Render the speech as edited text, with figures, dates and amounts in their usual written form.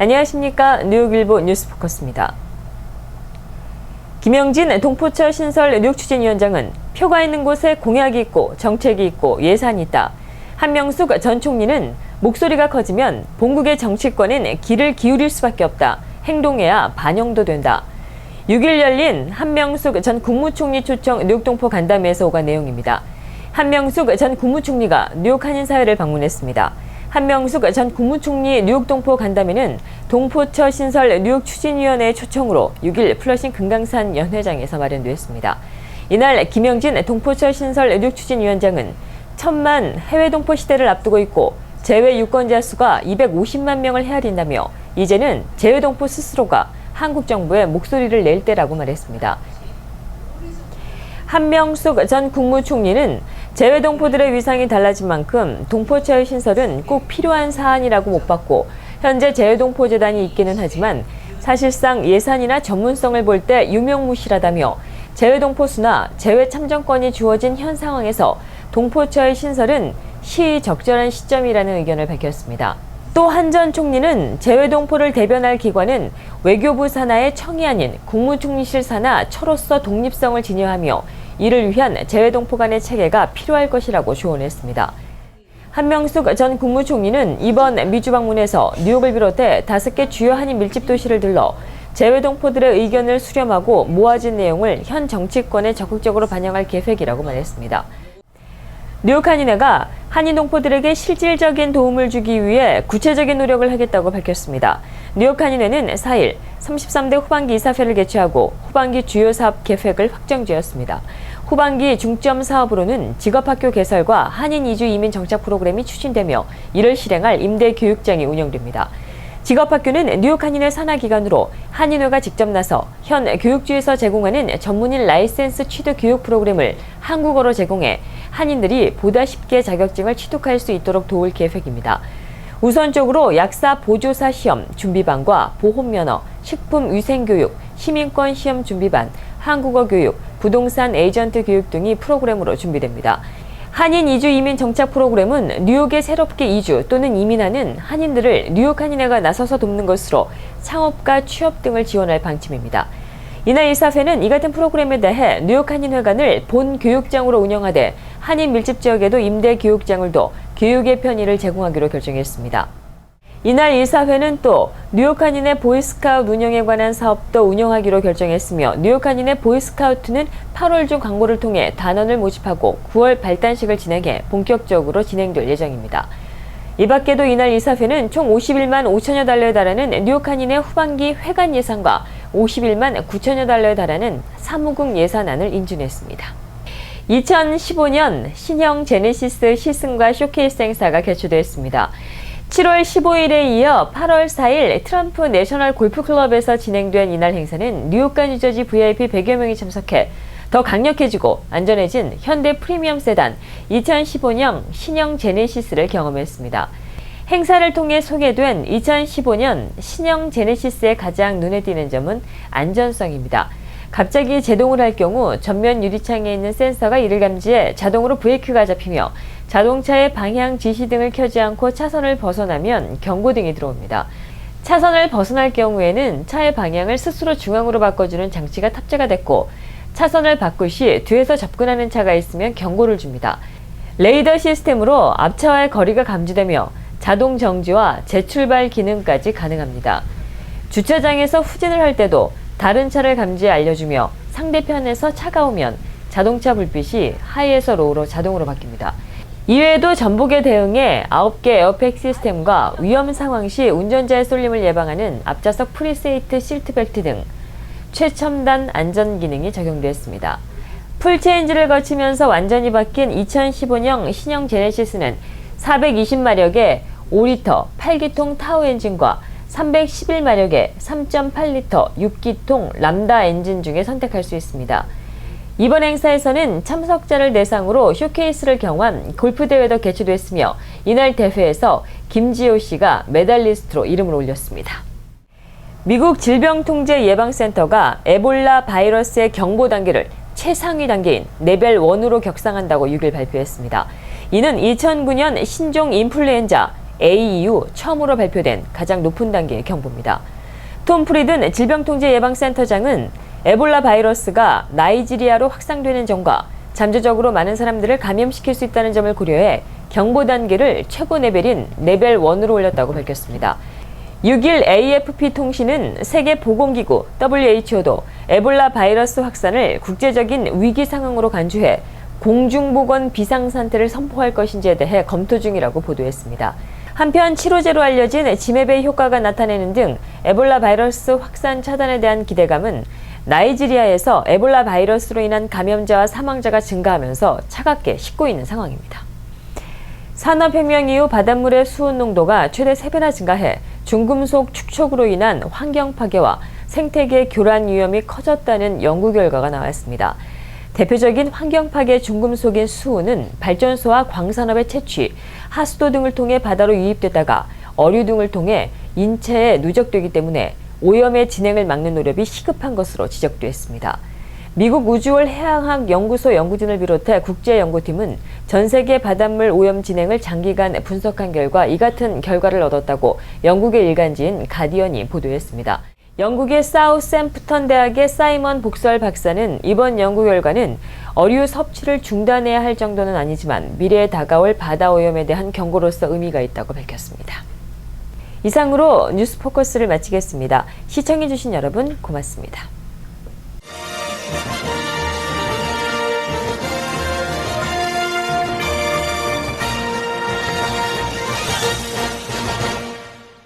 안녕하십니까. 뉴욕일보 뉴스포커스입니다. 김영진 동포처 신설 뉴욕추진위원장은 표가 있는 곳에 공약이 있고 정책이 있고 예산이 있다. 한명숙 전 총리는 목소리가 커지면 본국의 정치권은 귀를 기울일 수밖에 없다. 행동해야 반영도 된다. 6일 열린 한명숙 전 국무총리 초청 뉴욕 동포 간담회에서 오간 내용입니다. 한명숙 전 국무총리가 뉴욕 한인사회를 방문했습니다. 한명숙 전 국무총리 뉴욕 동포 간담회는 동포처 신설 뉴욕 추진위원회 초청으로 6일 플러싱 금강산 연회장에서 마련됐습니다. 이날 김영진 동포처 신설 뉴욕 추진위원장은 1000만 해외 동포 시대를 앞두고 있고 재외 유권자 수가 250만 명을 헤아린다며 이제는 재외 동포 스스로가 한국 정부에 목소리를 낼 때라고 말했습니다. 한명숙 전 국무총리는 재외 동포들의 위상이 달라진 만큼 동포처의 신설은 꼭 필요한 사안이라고 못 봤고 현재 재외 동포 재단이 있기는 하지만 사실상 예산이나 전문성을 볼 때 유명무실하다며 재외 동포 수나 재외 참정권이 주어진 현 상황에서 동포처의 신설은 시의적절한 시점이라는 의견을 밝혔습니다. 또 한 전 총리는 재외 동포를 대변할 기관은 외교부 산하의 청이 아닌 국무총리실 산하 처로서 독립성을 지녀하며 이를 위한 재외 동포 간의 체계가 필요할 것이라고 조언했습니다. 한명숙 전 국무총리는 이번 미주 방문에서 뉴욕을 비롯해 5개 주요 한인 밀집 도시를 들러 재외 동포들의 의견을 수렴하고 모아진 내용을 현 정치권에 적극적으로 반영할 계획이라고 말했습니다. 뉴욕 한인회가 한인 동포들에게 실질적인 도움을 주기 위해 구체적인 노력을 하겠다고 밝혔습니다. 뉴욕 한인회는 4일 33대 후반기 이사회를 개최하고 후반기 주요 사업 계획을 확정지었습니다. 후반기 중점 사업으로는 직업학교 개설과 한인 이주 이민 정착 프로그램이 추진되며 이를 실행할 임대 교육장이 운영됩니다. 직업학교는 뉴욕 한인회 산하기관으로 한인회가 직접 나서 현 교육주에서 제공하는 전문인 라이센스 취득 교육 프로그램을 한국어로 제공해 한인들이 보다 쉽게 자격증을 취득할 수 있도록 도울 계획입니다. 우선적으로 약사 보조사 시험 준비반과 보험면허, 식품위생교육, 시민권 시험 준비반, 한국어 교육, 부동산 에이전트 교육 등이 프로그램으로 준비됩니다. 한인 이주 이민 정착 프로그램은 뉴욕에 새롭게 이주 또는 이민하는 한인들을 뉴욕 한인회가 나서서 돕는 것으로 창업과 취업 등을 지원할 방침입니다. 이날 이사회는 이 같은 프로그램에 대해 뉴욕 한인회관을 본 교육장으로 운영하되 한인 밀집 지역에도 임대 교육장을 둬 교육의 편의를 제공하기로 결정했습니다. 이날 이사회는 또 뉴욕 한인회 보이스카우트 운영에 관한 사업도 운영하기로 결정했으며 뉴욕 한인회 보이스카우트는 8월 중 광고를 통해 단원을 모집하고 9월 발단식을 진행해 본격적으로 진행될 예정입니다. 이 밖에도 이날 이사회는 총 51만 5천여 달러에 달하는 뉴욕 한인회 후반기 회관 예산과 51만 9천여 달러에 달하는 사무국 예산안을 인준했습니다. 2015년 신형 제네시스 시승과 쇼케이스 행사가 개최됐습니다. 7월 15일에 이어 8월 4일 트럼프 내셔널 골프클럽에서 진행된 이날 행사는 뉴욕과 뉴저지 VIP 100여 명이 참석해 더 강력해지고 안전해진 현대 프리미엄 세단 2015년 신형 제네시스를 경험했습니다. 행사를 통해 소개된 2015년 신형 제네시스의 가장 눈에 띄는 점은 안전성입니다. 갑자기 제동을 할 경우 전면 유리창에 있는 센서가 이를 감지해 자동으로 브레이크가 잡히며 자동차의 방향 지시 등을 켜지 않고 차선을 벗어나면 경고등이 들어옵니다. 차선을 벗어날 경우에는 차의 방향을 스스로 중앙으로 바꿔주는 장치가 탑재가 됐고 차선을 바꿀 시 뒤에서 접근하는 차가 있으면 경고를 줍니다. 레이더 시스템으로 앞차와의 거리가 감지되며 자동 정지와 재출발 기능까지 가능합니다. 주차장에서 후진을 할 때도 다른 차를 감지해 알려주며 상대편에서 차가 오면 자동차 불빛이 하이에서 로우로 자동으로 바뀝니다. 이외에도 전복에 대응해 9개 에어백 시스템과 위험 상황 시 운전자의 쏠림을 예방하는 앞좌석 프리세이트 시트벨트 등 최첨단 안전 기능이 적용됐습니다. 풀체인지를 거치면서 완전히 바뀐 2015년 신형 제네시스는 420마력의 5리터 8기통 타우 엔진과 311마력의 3.8리터 6기통 람다 엔진 중에 선택할 수 있습니다. 이번 행사에서는 참석자를 대상으로 쇼케이스를 경험한 골프대회도 개최됐으며 이날 대회에서 김지호 씨가 메달리스트로 이름을 올렸습니다. 미국 질병통제예방센터가 에볼라 바이러스의 경보 단계를 최상위 단계인 레벨 1으로 격상한다고 6일 발표했습니다. 이는 2009년 신종 인플루엔자 A 이후 처음으로 발표된 가장 높은 단계의 경보입니다. 톰 프리든 질병통제예방센터장은 에볼라 바이러스가 나이지리아로 확산되는 점과 잠재적으로 많은 사람들을 감염시킬 수 있다는 점을 고려해 경보 단계를 최고 레벨인 레벨 1으로 올렸다고 밝혔습니다. 6일 AFP 통신은 세계보건기구 WHO도 에볼라 바이러스 확산을 국제적인 위기 상황으로 간주해 공중보건 비상상태를 선포할 것인지에 대해 검토 중이라고 보도했습니다. 한편 치료제로 알려진 지메베의 효과가 나타내는 등 에볼라 바이러스 확산 차단에 대한 기대감은 나이지리아에서 에볼라 바이러스로 인한 감염자와 사망자가 증가하면서 차갑게 식고 있는 상황입니다. 산업혁명 이후 바닷물의 수온 농도가 최대 3배나 증가해 중금속 축적으로 인한 환경 파괴와 생태계 교란 위험이 커졌다는 연구 결과가 나왔습니다. 대표적인 환경 파괴 중금속인 수은은 발전소와 광산업의 채취, 하수도 등을 통해 바다로 유입되다가 어류 등을 통해 인체에 누적되기 때문에 오염의 진행을 막는 노력이 시급한 것으로 지적됐습니다. 미국 우주월 해양학 연구소 연구진을 비롯해 국제연구팀은 전 세계 바닷물 오염 진행을 장기간 분석한 결과 이 같은 결과를 얻었다고 영국의 일간지인 가디언이 보도했습니다. 영국의 사우샘프턴 대학의 사이먼 복설 박사는 이번 연구 결과는 어류 섭취를 중단해야 할 정도는 아니지만 미래에 다가올 바다 오염에 대한 경고로서 의미가 있다고 밝혔습니다. 이상으로 뉴스포커스를 마치겠습니다. 시청해주신 여러분 고맙습니다.